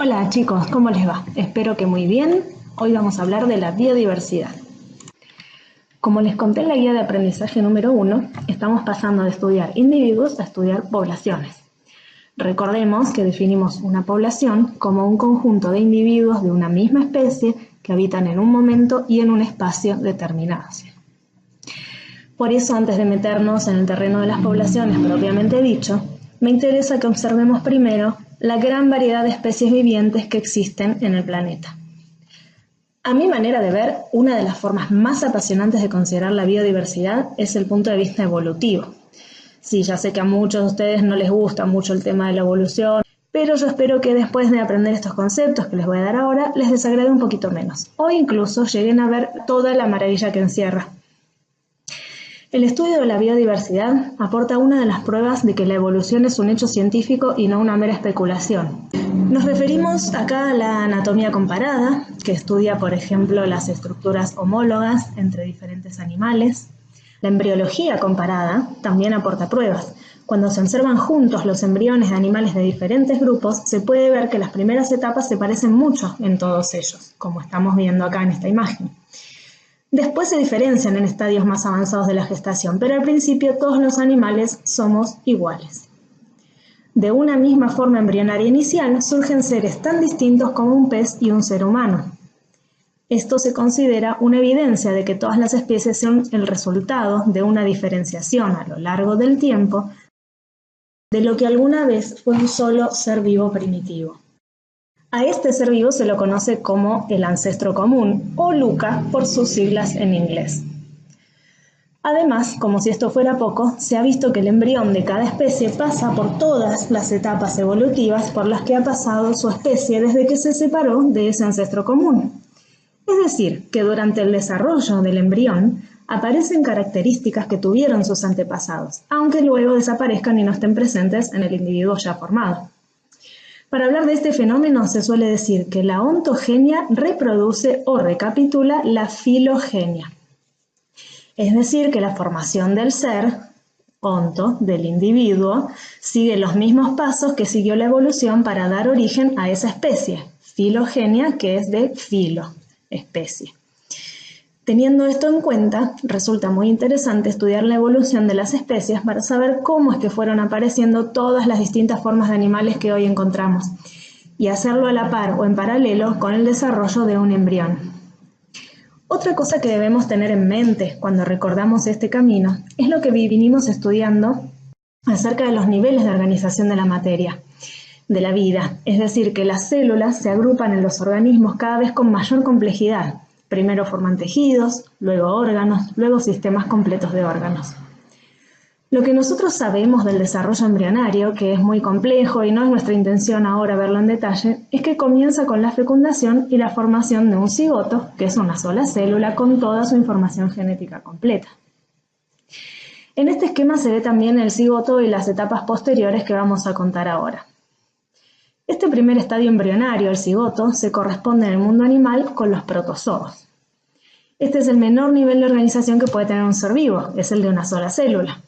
Hola chicos, ¿cómo les va? Espero que muy bien. Hoy vamos a hablar de la biodiversidad. Como les conté en la guía de aprendizaje número 1, estamos pasando de estudiar individuos a estudiar poblaciones. Recordemos que definimos una población como un conjunto de individuos de una misma especie que habitan en un momento y en un espacio determinados. Por eso, antes de meternos en el terreno de las poblaciones propiamente dicho, me interesa que observemos primero la gran variedad de especies vivientes que existen en el planeta. A mi manera de ver, una de las formas más apasionantes de considerar la biodiversidad es el punto de vista evolutivo. Sí, ya sé que a muchos de ustedes no les gusta mucho el tema de la evolución, pero yo espero que después de aprender estos conceptos que les voy a dar ahora, les desagrade un poquito menos, o incluso lleguen a ver toda la maravilla que encierra. El estudio de la biodiversidad aporta una de las pruebas de que la evolución es un hecho científico y no una mera especulación. Nos referimos acá a la anatomía comparada, que estudia, por ejemplo, las estructuras homólogas entre diferentes animales. La embriología comparada también aporta pruebas. Cuando se observan juntos los embriones de animales de diferentes grupos, se puede ver que las primeras etapas se parecen mucho en todos ellos, como estamos viendo acá en esta imagen. Después se diferencian en estadios más avanzados de la gestación, pero al principio todos los animales somos iguales. De una misma forma embrionaria inicial surgen seres tan distintos como un pez y un ser humano. Esto se considera una evidencia de que todas las especies son el resultado de una diferenciación a lo largo del tiempo de lo que alguna vez fue un solo ser vivo primitivo. A este ser vivo se lo conoce como el ancestro común, o LUCA por sus siglas en inglés. Además, como si esto fuera poco, se ha visto que el embrión de cada especie pasa por todas las etapas evolutivas por las que ha pasado su especie desde que se separó de ese ancestro común. Es decir, que durante el desarrollo del embrión aparecen características que tuvieron sus antepasados, aunque luego desaparezcan y no estén presentes en el individuo ya formado. Para hablar de este fenómeno se suele decir que la ontogenia reproduce o recapitula la filogenia. Es decir, que la formación del ser, onto, del individuo, sigue los mismos pasos que siguió la evolución para dar origen a esa especie, filogenia, que es de filo, especie. Teniendo esto en cuenta, resulta muy interesante estudiar la evolución de las especies para saber cómo es que fueron apareciendo todas las distintas formas de animales que hoy encontramos, y hacerlo a la par o en paralelo con el desarrollo de un embrión. Otra cosa que debemos tener en mente cuando recordamos este camino es lo que vinimos estudiando acerca de los niveles de organización de la materia, de la vida, es decir, que las células se agrupan en los organismos cada vez con mayor complejidad. Primero forman tejidos, luego órganos, luego sistemas completos de órganos. Lo que nosotros sabemos del desarrollo embrionario, que es muy complejo y no es nuestra intención ahora verlo en detalle, es que comienza con la fecundación y la formación de un cigoto, que es una sola célula con toda su información genética completa. En este esquema se ve también el cigoto y las etapas posteriores que vamos a contar ahora. Este primer estadio embrionario, el cigoto, se corresponde en el mundo animal con los protozoos. Este es el menor nivel de organización que puede tener un ser vivo, es el de una sola célula.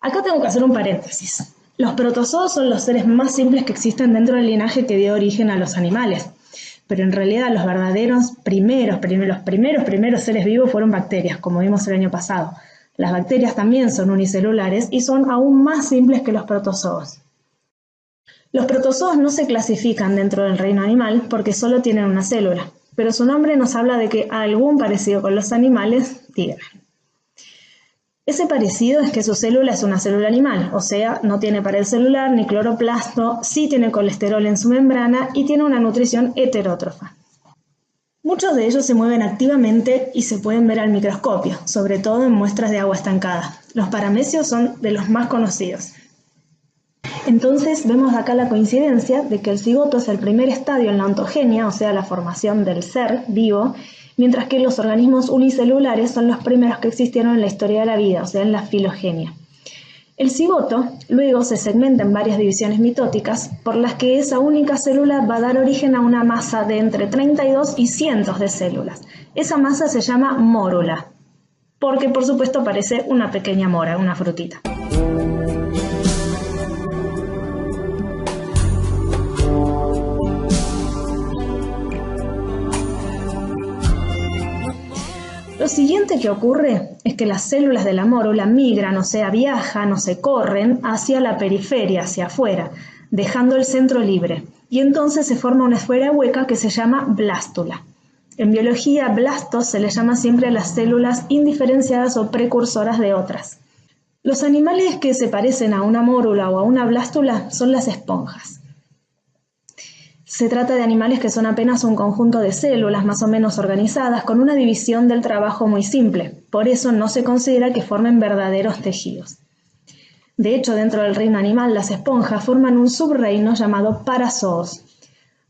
Acá tengo que hacer un paréntesis. Los protozoos son los seres más simples que existen dentro del linaje que dio origen a los animales, pero en realidad los verdaderos primeros seres vivos fueron bacterias, como vimos el año pasado. Las bacterias también son unicelulares y son aún más simples que los protozoos. Los protozoos no se clasifican dentro del reino animal porque solo tienen una célula, pero su nombre nos habla de que algún parecido con los animales tienen. Ese parecido es que su célula es una célula animal, o sea, no tiene pared celular ni cloroplasto, sí tiene colesterol en su membrana y tiene una nutrición heterótrofa. Muchos de ellos se mueven activamente y se pueden ver al microscopio, sobre todo en muestras de agua estancada. Los paramecios son de los más conocidos. Entonces vemos acá la coincidencia de que el cigoto es el primer estadio en la ontogenia, o sea, la formación del ser vivo, mientras que los organismos unicelulares son los primeros que existieron en la historia de la vida, o sea, en la filogenia. El cigoto luego se segmenta en varias divisiones mitóticas, por las que esa única célula va a dar origen a una masa de entre 32 y cientos de células. Esa masa se llama mórula, porque por supuesto parece una pequeña mora, una frutita. siguiente que ocurre es que las células de la mórula migran, o sea, viajan o se corren hacia la periferia, hacia afuera, dejando el centro libre. Y entonces se forma una esfera hueca que se llama blástula. En biología, blastos se le llama siempre a las células indiferenciadas o precursoras de otras. Los animales que se parecen a una mórula o a una blástula son las esponjas. Se trata de animales que son apenas un conjunto de células más o menos organizadas con una división del trabajo muy simple. Por eso no se considera que formen verdaderos tejidos. De hecho, dentro del reino animal, las esponjas forman un subreino llamado parazoos.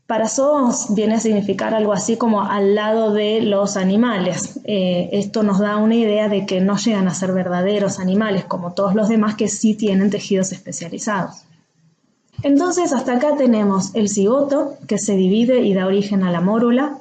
Parazoos viene a significar algo así como al lado de los animales. Esto nos da una idea de que no llegan a ser verdaderos animales como todos los demás que sí tienen tejidos especializados. Entonces hasta acá tenemos el cigoto que se divide y da origen a la mórula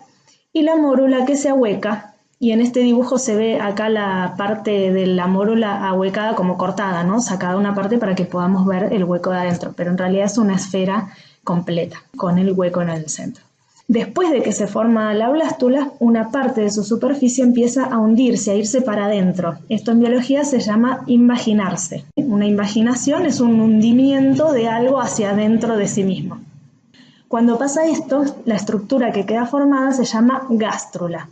y la mórula que se ahueca, y en este dibujo se ve acá la parte de la mórula ahuecada como cortada, ¿no? Sacada una parte para que podamos ver el hueco de adentro, pero en realidad es una esfera completa con el hueco en el centro. Después de que se forma la blástula, una parte de su superficie empieza a hundirse, a irse para adentro. Esto en biología se llama invaginarse. Una invaginación es un hundimiento de algo hacia adentro de sí mismo. Cuando pasa esto, la estructura que queda formada se llama gástrula.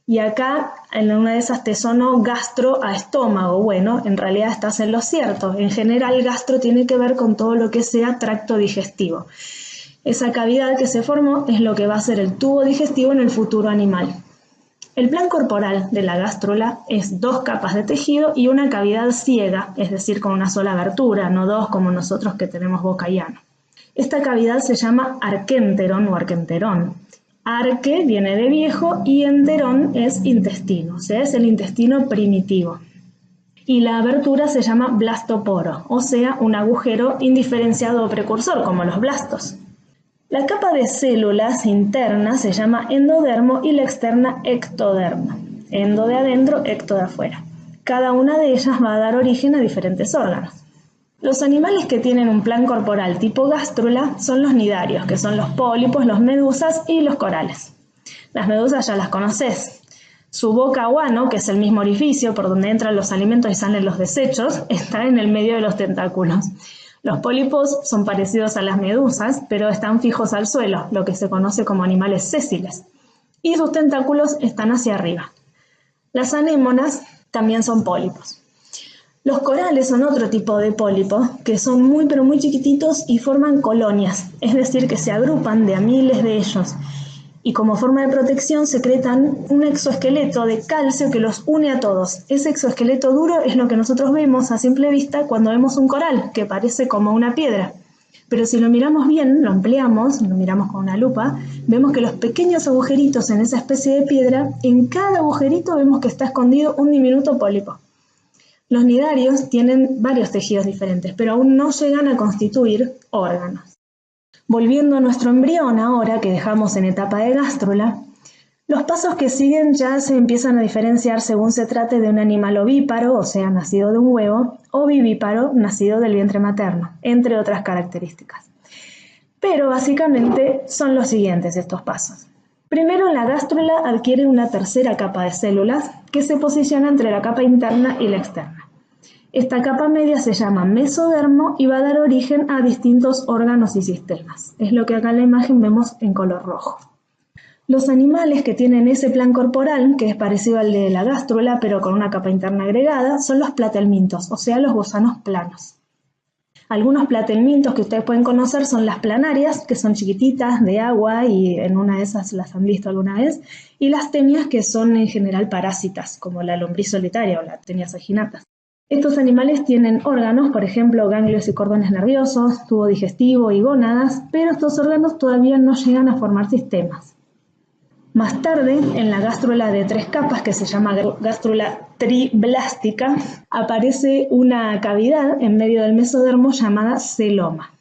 Y acá, en una de esas te sonó gastro a estómago. Bueno, en realidad estás en lo cierto. En general, gastro tiene que ver con todo lo que sea tracto digestivo. Esa cavidad que se formó es lo que va a ser el tubo digestivo en el futuro animal. El plan corporal de la gástrula es 2 capas de tejido y una cavidad ciega, es decir, con una sola abertura, no 2 como nosotros que tenemos boca y ano. Esta cavidad se llama arquenteron o arquenterón. Arque viene de viejo y enterón es intestino, o sea, es el intestino primitivo. Y la abertura se llama blastoporo, o sea, un agujero indiferenciado o precursor, como los blastos. La capa de células internas se llama endodermo y la externa ectodermo. Endo de adentro, ecto de afuera. Cada una de ellas va a dar origen a diferentes órganos. Los animales que tienen un plan corporal tipo gástrula son los nidarios, que son los pólipos, los medusas y los corales. Las medusas ya las conoces. Su boca o ano, que es el mismo orificio por donde entran los alimentos y salen los desechos, está en el medio de los tentáculos. Los pólipos son parecidos a las medusas, pero están fijos al suelo, lo que se conoce como animales sésiles, y sus tentáculos están hacia arriba. Las anémonas también son pólipos. Los corales son otro tipo de pólipo, que son muy pero muy chiquititos y forman colonias, es decir, que se agrupan de a miles de ellos, y como forma de protección secretan un exoesqueleto de calcio que los une a todos. Ese exoesqueleto duro es lo que nosotros vemos a simple vista cuando vemos un coral, que parece como una piedra. Pero si lo miramos bien, lo ampliamos, lo miramos con una lupa, vemos que los pequeños agujeritos en esa especie de piedra, en cada agujerito vemos que está escondido un diminuto pólipo. Los nidarios tienen varios tejidos diferentes, pero aún no llegan a constituir órganos. Volviendo a nuestro embrión ahora, que dejamos en etapa de gástrula, los pasos que siguen ya se empiezan a diferenciar según se trate de un animal ovíparo, o sea, nacido de un huevo, o vivíparo, nacido del vientre materno, entre otras características. Pero básicamente son los siguientes estos pasos. Primero, la gástrula adquiere una tercera capa de células que se posiciona entre la capa interna y la externa. Esta capa media se llama mesodermo y va a dar origen a distintos órganos y sistemas. Es lo que acá en la imagen vemos en color rojo. Los animales que tienen ese plan corporal, que es parecido al de la gástrula, pero con una capa interna agregada, son los platelmintos, o sea, los gusanos planos. Algunos platelmintos que ustedes pueden conocer son las planarias, que son chiquititas, de agua, y en una de esas las han visto alguna vez, y las tenias, que son en general parásitas, como la lombriz solitaria o la tenia saginata. Estos animales tienen órganos, por ejemplo, ganglios y cordones nerviosos, tubo digestivo y gónadas, pero estos órganos todavía no llegan a formar sistemas. Más tarde, en la gástrula de 3 capas, que se llama gástrula triblástica, aparece una cavidad en medio del mesodermo llamada celoma.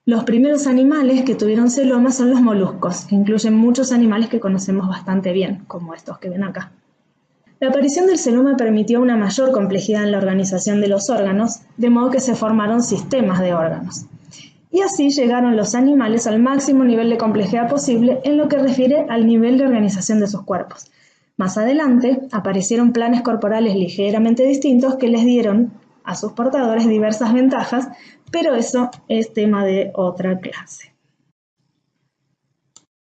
Los primeros animales que tuvieron celoma son los moluscos, que incluyen muchos animales que conocemos bastante bien, como estos que ven acá. La aparición del celoma permitió una mayor complejidad en la organización de los órganos, de modo que se formaron sistemas de órganos. Y así llegaron los animales al máximo nivel de complejidad posible en lo que refiere al nivel de organización de sus cuerpos. Más adelante aparecieron planes corporales ligeramente distintos que les dieron a sus portadores diversas ventajas, pero eso es tema de otra clase.